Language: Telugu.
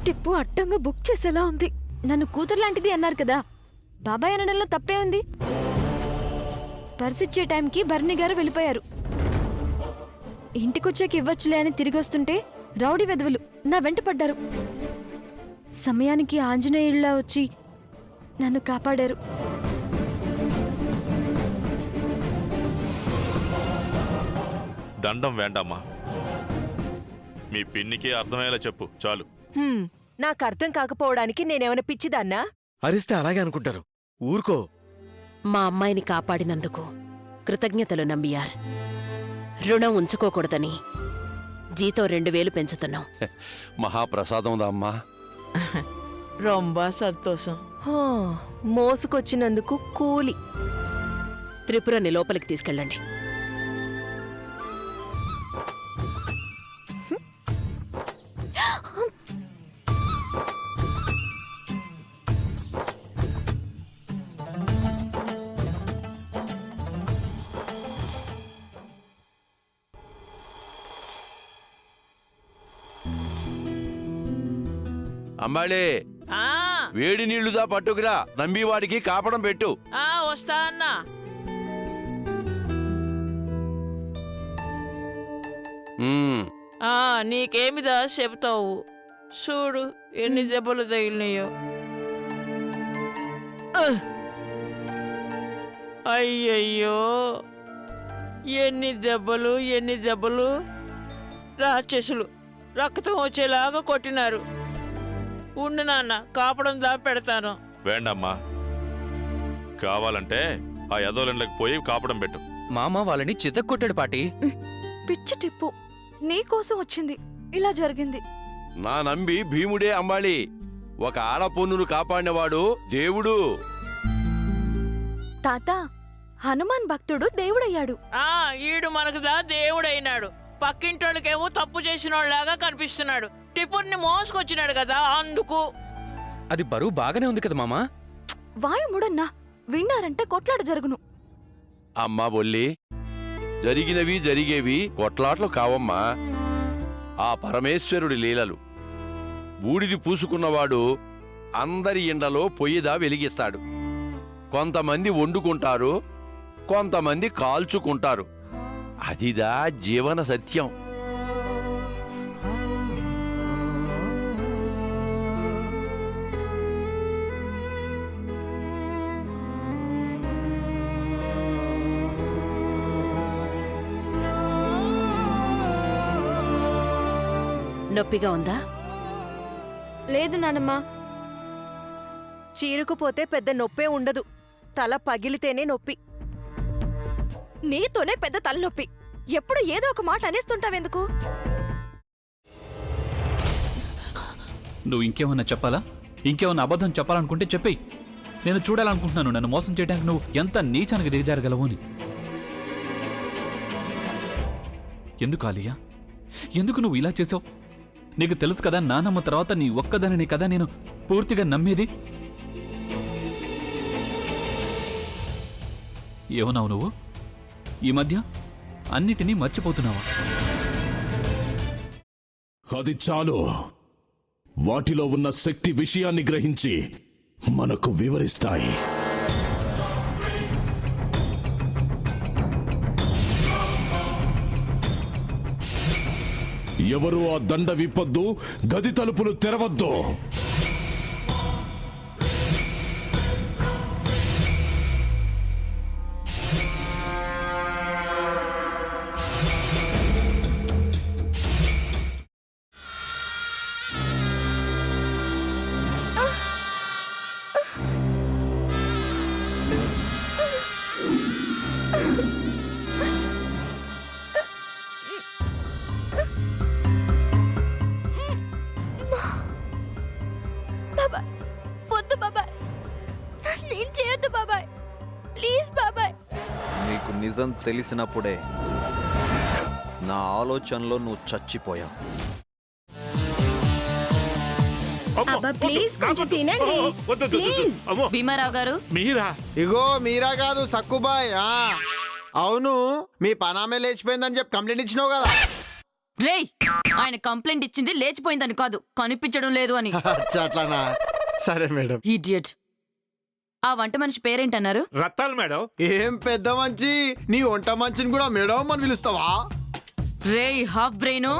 టిప్పు అడ్డంగా బుక్ చేసేలా ఉంది. నన్ను కూతురు లాంటిది అన్నారు కదా, బాబాయ్ అనడంలో తప్పే ఉంది. పరిసిచ్చే టైంకి భరణి గారు వెళ్ళిపోయారు. ఇంటికొచ్చాక ఇవ్వచ్చులే అని తిరిగి వస్తుంటే రౌడీ వెధవులు నా వెంట పడ్డారు. సమయానికి ఆంజనేయుల్లా వచ్చి నన్ను కాపాడారు. దండం వేండమ్మా, మీ పిన్నికి అర్థమయ్యేలా చెప్పు చాలు. నాకు అర్థం కాకపోవడానికి నేనేమైనా పిచ్చిదాన్నా? అరిస్తే అలాగే అనుకుంటారు, ఊరుకో. మా అమ్మాయిని కాపాడినందుకు కృతజ్ఞతలు నంబియార్. రుణం ఉంచుకోకూడదని జీతం 2000 పెంచుతున్నాం. మహాప్రసాదం దమ్మా. రొంబ సంతోషం. మోసుకొచ్చినందుకు కూలి. త్రిపురని లోపలికి తీసుకెళ్ళండి. అమ్మాళే, ఆ వేడి నీళ్లుదా పట్టుకురా, నంబివాడికి కాపడం పెట్టు. వస్తా అన్నా. నీకేమిదా చెబుతావు? చూడు ఎన్ని దెబ్బలు తగిలినాయో. అయ్యయ్యో, ఎన్ని దెబ్బలు! రాక్షసులు రక్తం వచ్చేలాగా కొట్టినారు. ఉండు నాన్న, కాపడం దా పెడతాను. వేండమ్మా, కావాలంటే ఆ యదోలకి పోయి కాపడం పెట్టు. మామ వాళ్ళని చితక్కొట్టాడు పాటి. పిచ్చి టిప్పు, నీకోసం వచ్చింది, ఇలా జరిగింది. నా నంబి భీముడే అమ్మాళి. ఒక ఆడపొన్నును కాపాడినవాడు దేవుడు. తాత, హనుమాన్ భక్తుడు దేవుడయ్యాడు. ఈడు మనకుదా దేవుడైనాడు. పక్కింటోళ్ళకేమో తప్పు చేసినోళ్ళలాగా కనిపిస్తున్నాడు. టిప్పుని మోసుకొచ్చినాడు కదా అందుకు. అది బరువు బాగానే ఉంది కదా మామా. వాయుముడన్నా, విన్నారంటే కొట్లాట జరుగును. అమ్మా బొల్లి, జరిగినవి జరిగేవి కొట్లాట్లు కావమ్మా. ఆ పరమేశ్వరుడి లీలలు. బూడిది పూసుకున్నవాడు అందరి ఇండ్లలో పొయ్యిదా వెలిగిస్తాడు. కొంతమంది వండుకుంటారు, కొంతమంది కాల్చుకుంటారు. అదిదా జీవన సత్యం. నొప్పిగా ఉందా? లేదు నానమ్మా. చీరుకుపోతే పెద్ద నొప్పే ఉండదు, తల పగిలితేనే నొప్పి. నీతోనే పెద్ద తలనొప్పి. ఎప్పుడు ఏదో ఒక మాట అనేస్తుంటావెందుకు? నువ్వు ఇంకేమన్నా చెప్పాలా? ఇంకేమన్నా అబద్ధం చెప్పాలనుకుంటే చెప్పేయి. నేను చూడాలనుకుంటున్నాను నన్ను మోసం చేయడానికి నువ్వు ఎంత నీచానికి దిగజారగలవు అని. ఎందుకు ఆలియా, ఎందుకు నువ్వు ఇలా చేసావు? నీకు తెలుసు కదా, నానమ్మ తర్వాత నీ ఒక్కదానిని కదా నేను పూర్తిగా నమ్మేది. ఏమన్నావు నువ్వు? ఈ మధ్య అన్నిటినీ మర్చిపోతున్నావా? అది చాలు. వాటిలో ఉన్న శక్తి విషయాన్ని గ్రహించి మనకు వివరిస్తాయి. ఎవరు ఆ దండ విప్పొద్దు, గది తలుపులు తెరవద్దు. వద్దు బాబాయ్, నేను చేయొద్దు బాబాయ్, ప్లీజ్ బాబాయ్. నీకు నిజం తెలిసినప్పుడే నా ఆలోచనలో నువ్వు చచ్చిపోయావు. ప్లీజ్ కొంచెం తినండి. భీమారావు గారు, మీరా? ఇగో మీరా కాదు, సక్కుబాయ్. అవును, మీ పనామే లేచిపోయిందని చెప్పి కంప్లైంట్ ఇచ్చినావు కదా. రేయ్, ఆయన కంప్లైంట్ ఇచ్చింది లేచిపోయిందని కాదు, కనిపించడం లేదు అని. అట్లానా? సరే మేడం. ఇడియట్. ఆ వంట మనిషి పేరేంటన్నారు? రత్తాలు మేడం. ఏం పెద్ద మంచి, నీ వంట మంచిని కూడా మేడం అని పిలుస్తావా? రేయ్ హాఫ్ బ్రెయిన్,